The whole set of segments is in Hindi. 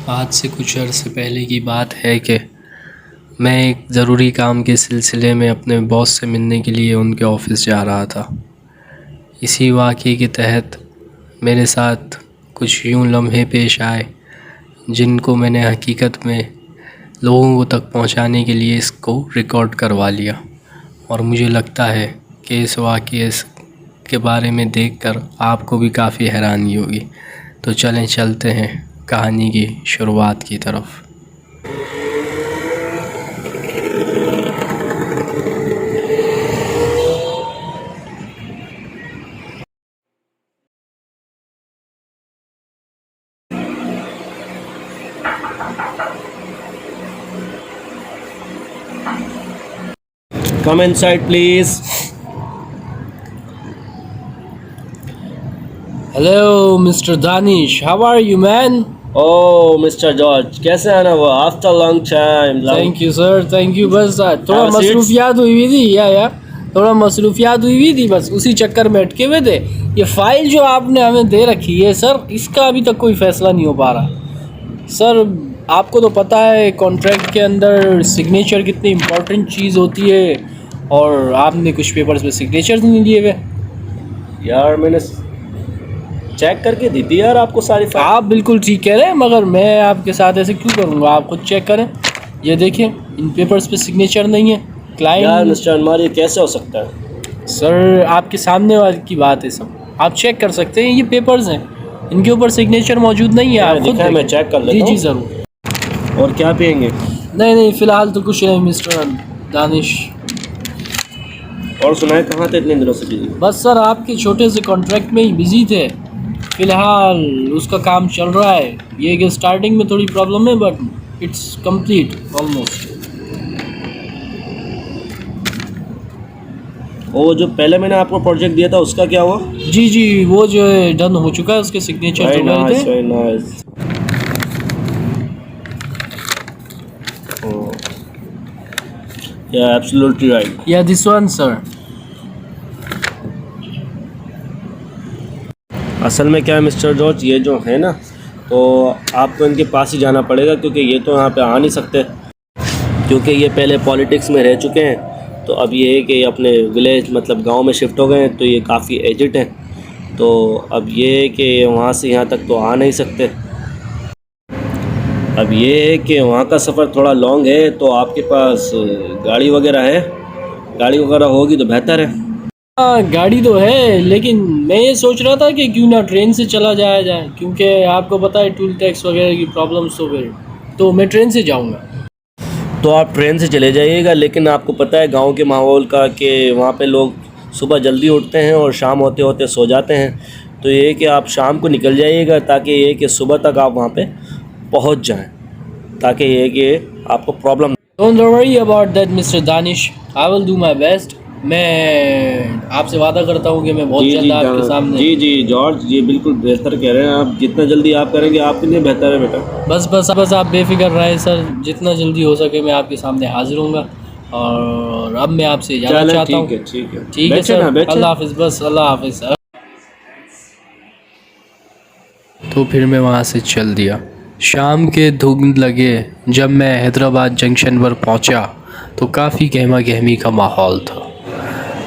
आज से कुछ अर्से पहले की बात है कि मैं एक ज़रूरी काम के सिलसिले में अपने बॉस से मिलने के लिए उनके ऑफ़िस जा रहा था। इसी वाक़ये के तहत मेरे साथ कुछ यूं लम्हे पेश आए जिनको मैंने हकीकत में लोगों को तक पहुंचाने के लिए इसको रिकॉर्ड करवा लिया, और मुझे लगता है कि इस वाक़ये के बारे में देखकर आपको भी काफ़ी हैरानी होगी। तो चलते हैं कहानी की शुरुआत की तरफ। Come inside, please. Hello, Mr. Danish. How are you, man? Oh, Mr. George, कैसे हैं ना वो? After long time. Thank you, sir. Thank you. बस थोड़ा Have a seat. मसरूफियात हुई थी या थोड़ा मसरूफियात हुई थी, बस उसी चक्कर में अटके हुए थे। ये फ़ाइल जो आपने हमें दे रखी है सर, इसका अभी तक कोई फ़ैसला नहीं हो पा रहा। सर, आपको तो पता है कॉन्ट्रैक्ट के अंदर सिग्नेचर कितनी इम्पोर्टेंट चीज़ होती है, और आपने कुछ पेपर्स पे सिग्नेचर नहीं लिए हुए। यार मैंने चेक करके दी थी यार आपको सारी फाइल। आप बिल्कुल ठीक कह रहे हैं, मगर मैं आपके साथ ऐसे क्यों करूँगा? आप खुद चेक करें। ये देखिए, इन पेपर्स पे सिग्नेचर नहीं है। यार क्लाइंट मिस्टर अनवर, ये कैसे हो सकता है? सर, आपके सामने वाली की बात है, सब आप चेक कर सकते हैं। ये पेपर्स हैं, इनके ऊपर सिग्नेचर मौजूद नहीं है। आप खुद मैं चेक कर लेता हूं। जी ज़रूर। और क्या पियेंगे? नहीं, फ़िलहाल तो कुछ नहीं मिस्टर दानिश। और सुनाए, कहाँ थे इतने दिनों से बिजी? बस सर, आपके छोटे से कॉन्ट्रैक्ट में ही बिजी थे। फ़िलहाल उसका काम चल रहा है। ये कि स्टार्टिंग में थोड़ी प्रॉब्लम है, बट इट्स कंप्लीट ऑलमोस्ट। वो जो पहले मैंने आपको प्रोजेक्ट दिया था उसका क्या हुआ? जी, वो जो है डन हो चुका है, उसके सिग्नेचर Very जो गए nice, थे। very nice. Oh. Yeah, absolutely right. या दिस वन सर। असल में क्या है मिस्टर जॉर्ज, ये जो है ना, तो आपको इनके पास ही जाना पड़ेगा, क्योंकि ये तो यहाँ पे आ नहीं सकते, क्योंकि ये पहले पॉलिटिक्स में रह चुके हैं। तो अब ये है कि अपने विलेज मतलब गांव में शिफ्ट हो गए हैं, तो ये काफ़ी एजिड हैं। तो अब ये है कि वहाँ से यहाँ तक तो आ नहीं सकते। अब ये है कि वहाँ का सफ़र थोड़ा लॉन्ग है, तो आपके पास गाड़ी वगैरह है? गाड़ी वगैरह होगी तो बेहतर है। हाँ, गाड़ी तो है, लेकिन मैं ये सोच रहा था कि क्यों ना ट्रेन से चला जाया जाए, क्योंकि आपको पता है टूल टैक्स वगैरह की प्रॉब्लम्स तो फिर तो मैं ट्रेन से जाऊंगा। तो आप ट्रेन से चले जाइएगा, लेकिन आपको पता है गांव के माहौल का कि वहाँ पे लोग सुबह जल्दी उठते हैं और शाम होते होते सो जाते हैं। तो ये है कि आप शाम को निकल जाइएगा, ताकि ये कि सुबह तक आप वहाँ पे पहुँच जाएं, ताकि ये है कि आपको problem. Don't worry about that mister Danish, I will do my best. मैं आपसे वादा करता हूँ कि मैं बहुत जल्द आपके सामने। जी जॉर्ज, ये बिल्कुल बेहतर कह रहे हैं आप। जितना जल्दी आप करेंगे आपके लिए बेहतर है बेटा। बस आप बेफिक्र रहें सर, जितना जल्दी हो सके मैं आपके सामने हाजिर हूँगा। और अब मैं आपसे इजाज़त चाहता हूँ। ठीक है सर, अल्लाह हाफिज़। बस अल्लाह हाफिज़। तो फिर मैं वहाँ से चल दिया। शाम के धुंध लगे जब मैं हैदराबाद जंक्शन पर पहुँचा तो काफ़ी गहमा गहमी का माहौल था।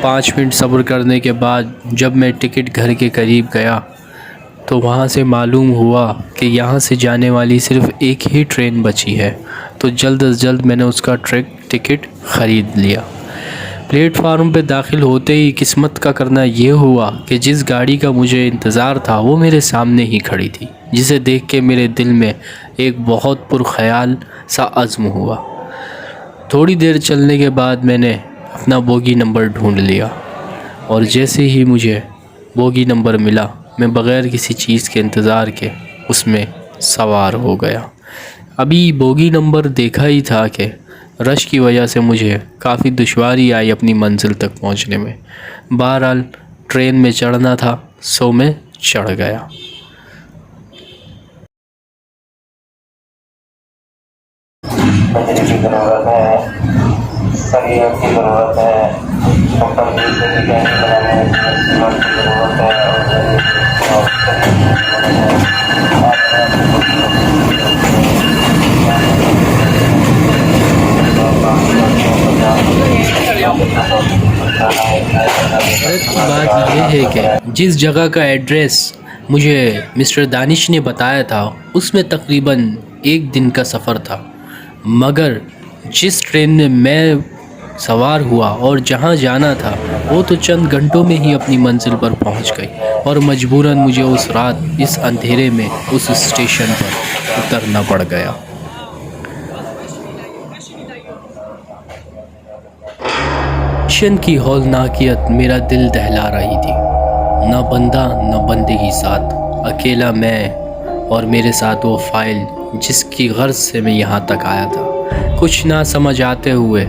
5 मिनट सब्र करने के बाद जब मैं टिकट घर के करीब गया तो वहाँ से मालूम हुआ कि यहाँ से जाने वाली सिर्फ़ एक ही ट्रेन बची है। तो जल्द अज जल्द मैंने उसका टिकट ख़रीद लिया। प्लेटफार्म पे दाखिल होते ही किस्मत का करना ये हुआ कि जिस गाड़ी का मुझे इंतज़ार था वो मेरे सामने ही खड़ी थी, जिसे देख के मेरे दिल में एक बहुत पुरख्याल सा अज़्म हुआ। थोड़ी देर चलने के बाद मैंने अपना बोगी नंबर ढूंढ लिया, और जैसे ही मुझे बोगी नंबर मिला मैं बग़ैर किसी चीज़ के इंतज़ार के उसमें सवार हो गया। अभी बोगी नंबर देखा ही था कि रश की वजह से मुझे काफ़ी दुश्वारी आई अपनी मंजिल तक पहुंचने में। बहरहाल ट्रेन में चढ़ना था, सो मैं चढ़ गया। बजरी की ज़रूरत है, सरिया की ज़रूरत है, कंपनी से डिजाइन बनाने की ज़रूरत है, और थे कि जिस जगह का एड्रेस मुझे मिस्टर दानिश ने बताया था उसमें तकरीबन 1 दिन का सफ़र था, मगर जिस ट्रेन में मैं सवार हुआ और जहां जाना था वो तो चंद घंटों में ही अपनी मंजिल पर पहुंच गई और मजबूरन मुझे उस रात इस अंधेरे में उस स्टेशन पर उतरना पड़ गया। मिशन की हौलनाकियत मेरा दिल दहला रही थी। न बंदा न बंदगी साथ, अकेला मैं और मेरे साथ वो फाइल जिसकी गर्ज से मैं यहाँ तक आया था। कुछ ना समझ आते हुए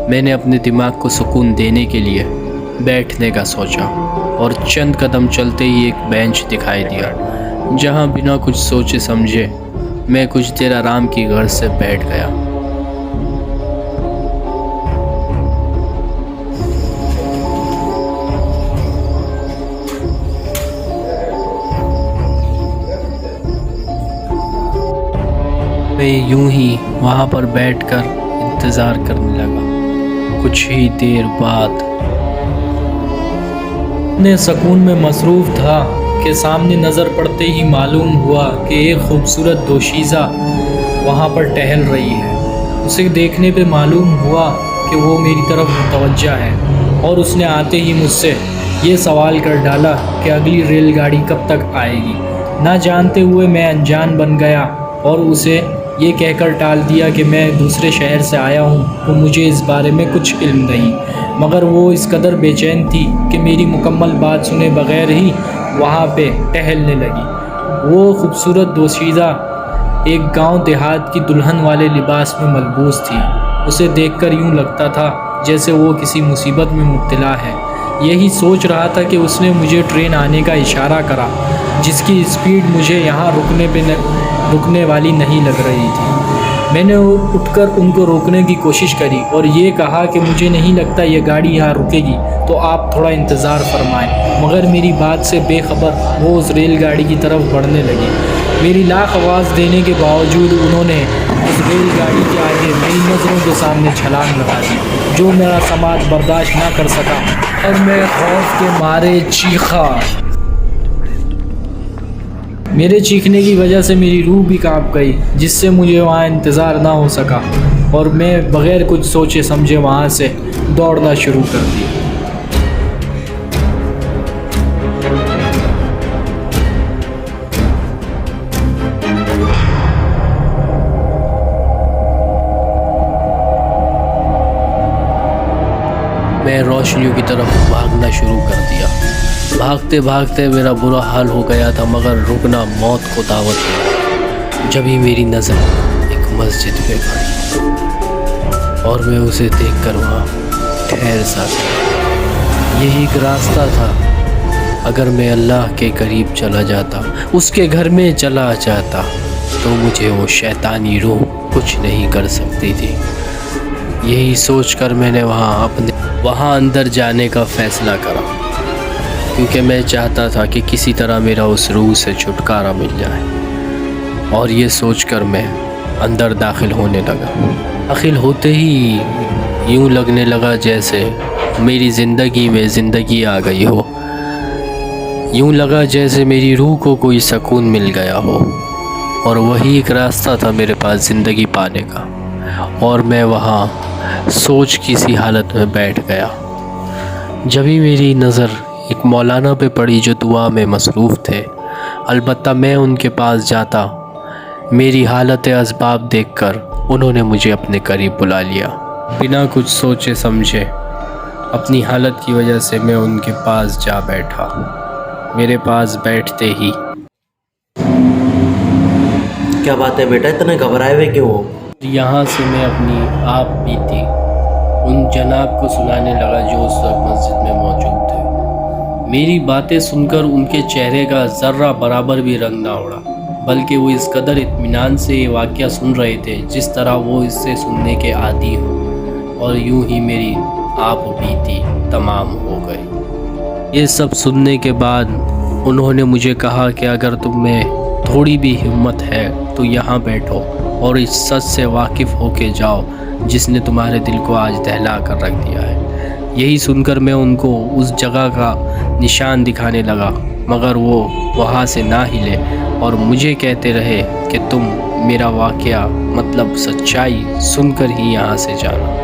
मैंने अपने दिमाग को सुकून देने के लिए बैठने का सोचा और चंद कदम चलते ही एक बेंच दिखाई दिया जहाँ बिना कुछ सोचे समझे मैं कुछ देर आराम की गर्ज से बैठ गया। मैं यूं ही वहाँ पर बैठकर इंतज़ार करने लगा। कुछ ही देर बाद अपने सुकून में मसरूफ़ था कि सामने नज़र पड़ते ही मालूम हुआ कि एक खूबसूरत दोशीज़ा वहाँ पर टहल रही है। उसे देखने पे मालूम हुआ कि वो मेरी तरफ मुतवज्जा है और उसने आते ही मुझसे ये सवाल कर डाला कि अगली रेलगाड़ी कब तक आएगी। ना जानते हुए मैं अनजान बन गया और उसे ये कहकर टाल दिया कि मैं दूसरे शहर से आया हूँ तो मुझे इस बारे में कुछ इल्म नहीं, मगर वो इस कदर बेचैन थी कि मेरी मुकम्मल बात सुने बगैर ही वहाँ पे टहलने लगी। वो खूबसूरत दोशीज़ा एक गांव देहात की दुल्हन वाले लिबास में मलबूस थी। उसे देखकर यूँ लगता था जैसे वो किसी मुसीबत में मुब्तला है। यही सोच रहा था कि उसने मुझे ट्रेन आने का इशारा करा जिसकी स्पीड मुझे यहाँ रुकने वाली नहीं लग रही थी। मैंने उठकर उनको रोकने की कोशिश करी और ये कहा कि मुझे नहीं लगता ये गाड़ी यहाँ रुकेगी, तो आप थोड़ा इंतज़ार फरमाएं। मगर मेरी बात से बेखबर वो उस रेलगाड़ी की तरफ बढ़ने लगी। मेरी लाख आवाज़ देने के बावजूद उन्होंने उस रेलगाड़ी के आगे मेरी नज़रों के सामने छलांग लगा दी, जो मेरा समाज बर्दाश्त ना कर सका और मैं खौफ के मारे चीखा। मेरे चीखने की वजह से मेरी रूह भी कांप गई, जिससे मुझे वहाँ इंतज़ार ना हो सका और मैं बग़ैर कुछ सोचे समझे वहाँ से दौड़ना शुरू कर दिया। मैं रोशनियों की तरफ भागना शुरू कर दिया। भागते भागते मेरा बुरा हाल हो गया था, मगर रुकना मौत को दावत दिया। जब ही मेरी नज़र एक मस्जिद पे पड़ी और मैं उसे देखकर वहाँ ठहर सा गया। यही एक रास्ता था। अगर मैं अल्लाह के करीब चला जाता, उसके घर में चला जाता, तो मुझे वो शैतानी रूह कुछ नहीं कर सकती थी। यही सोचकर मैंने वहाँ अंदर जाने का फ़ैसला करा, क्योंकि मैं चाहता था कि किसी तरह मेरा उस रूह से छुटकारा मिल जाए। और ये सोचकर मैं अंदर दाखिल होने लगा। दाखिल होते ही यूँ लगने लगा जैसे मेरी ज़िंदगी में ज़िंदगी आ गई हो। यूँ लगा जैसे मेरी रूह को कोई सुकून मिल गया हो। और वही एक रास्ता था मेरे पास ज़िंदगी पाने का। और मैं वहाँ सोच की सी हालत में बैठ गया। जब ही मेरी नज़र एक मौलाना पे पड़ी जो दुआ में मसरूफ़ थे। अलबत्ता मैं उनके पास जाता, मेरी हालत असबाब देखकर उन्होंने मुझे अपने करीब बुला लिया। बिना कुछ सोचे समझे अपनी हालत की वजह से मैं उनके पास जा बैठा। मेरे पास बैठते ही, क्या बात है बेटा, इतने घबराए हुए क्यों हो? यहाँ से मैं अपनी आप बीती उन जनाब को सुनाने लगा जो उस वक्त मस्जिद में मौजूद थे। मेरी बातें सुनकर उनके चेहरे का ज़र्रा बराबर भी रंग ना उड़ा, बल्कि वो इस कदर इत्मीनान से ये वाक़या सुन रहे थे जिस तरह वो इससे सुनने के आदी हो। और यूं ही मेरी आप बीती तमाम हो गई। ये सब सुनने के बाद उन्होंने मुझे कहा कि अगर तुम में थोड़ी भी हिम्मत है तो यहाँ बैठो और इस सच से वाकिफ़ होके जाओ जिसने तुम्हारे दिल को आज दहला कर रख दिया है। यही सुनकर मैं उनको उस जगह का निशान दिखाने लगा, मगर वो वहाँ से ना हिले और मुझे कहते रहे कि तुम मेरा वाक़या मतलब सच्चाई सुनकर ही यहाँ से जाना।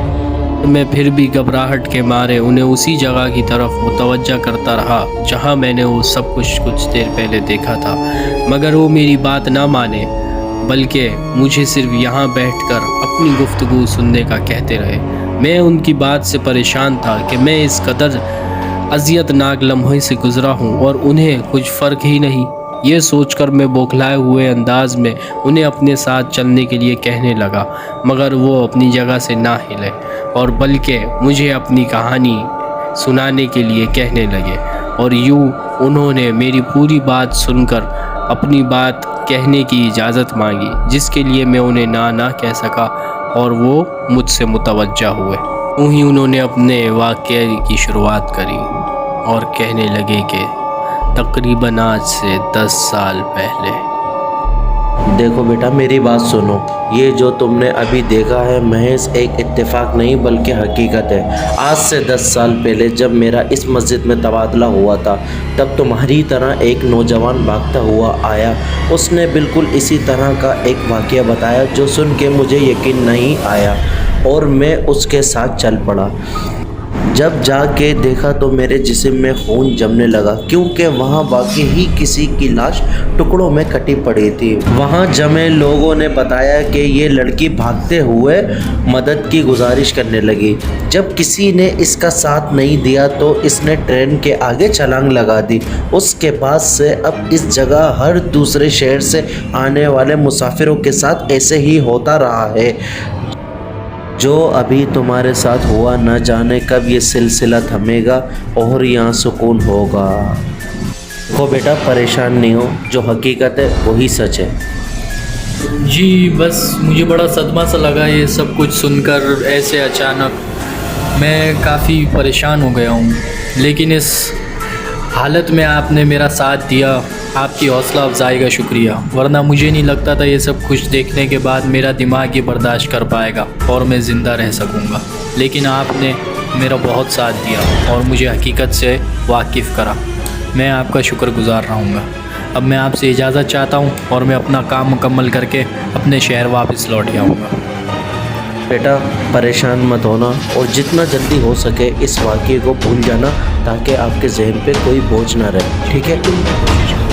मैं फिर भी घबराहट के मारे उन्हें उसी जगह की तरफ मुतवज्जा करता रहा जहाँ मैंने वो सब कुछ देर पहले देखा था, मगर वो मेरी बात ना माने बल्कि मुझे सिर्फ यहाँ बैठकर अपनी गुफ्तगू सुनने का कहते रहे। मैं उनकी बात से परेशान था कि मैं इस कदर अज़ियतनाक लम्हे से गुज़रा हूँ और उन्हें कुछ फ़र्क ही नहीं। ये सोचकर मैं बौखलाए हुए अंदाज में उन्हें अपने साथ चलने के लिए कहने लगा, मगर वो अपनी जगह से ना हिले और बल्कि मुझे अपनी कहानी सुनाने के लिए कहने लगे। और यूँ उन्होंने मेरी पूरी बात सुनकर अपनी बात कहने की इजाज़त मांगी, जिसके लिए मैं उन्हें ना कह सका और वो मुझसे मुतवज्जा हुए। यूँ ही उन्होंने अपने वाक़े की शुरुआत करी और कहने लगे कि तकरीबन आज से 10 साल पहले। देखो बेटा, मेरी बात सुनो। ये जो तुमने अभी देखा है महज एक इत्तेफाक नहीं बल्कि हकीकत है। आज से 10 साल पहले जब मेरा इस मस्जिद में तबादला हुआ था, तब तुम्हारी तरह एक नौजवान भागता हुआ आया। उसने बिल्कुल इसी तरह का एक वाक़या बताया जो सुन के मुझे यकीन नहीं आया और मैं उसके साथ चल पड़ा। जब जाके देखा तो मेरे जिस्म में खून जमने लगा, क्योंकि वहाँ वाकई ही किसी की लाश टुकड़ों में कटी पड़ी थी। वहाँ जमे लोगों ने बताया कि ये लड़की भागते हुए मदद की गुजारिश करने लगी। जब किसी ने इसका साथ नहीं दिया तो इसने ट्रेन के आगे छलांग लगा दी। उसके बाद से अब इस जगह हर दूसरे शहर से आने वाले मुसाफिरों के साथ ऐसे ही होता रहा है। जो अभी तुम्हारे साथ हुआ, न जाने कब ये सिलसिला थमेगा और यहाँ सुकून होगा। देखो बेटा, परेशान नहीं हो, जो हकीकत है वही सच है। जी, बस मुझे बड़ा सदमा सा लगा ये सब कुछ सुनकर ऐसे अचानक। मैं काफ़ी परेशान हो गया हूँ, लेकिन इस हालत में आपने मेरा साथ दिया, आपकी हौसला अफजाई का शुक्रिया। वरना मुझे नहीं लगता था ये सब कुछ देखने के बाद मेरा दिमाग ये बर्दाश्त कर पाएगा और मैं ज़िंदा रह सकूँगा। लेकिन आपने मेरा बहुत साथ दिया और मुझे हकीकत से वाकिफ़ करा। मैं आपका शुक्रगुज़ार रहूँगा। अब मैं आपसे इजाज़त चाहता हूँ और मैं अपना काम मुकम्मल करके अपने शहर वापस लौट आऊँगा। बेटा, परेशान मत होना और जितना जल्दी हो सके इस वाक़ये को भूल जाना, ताकि आपके जहन पे कोई बोझ ना रहे। ठीक है?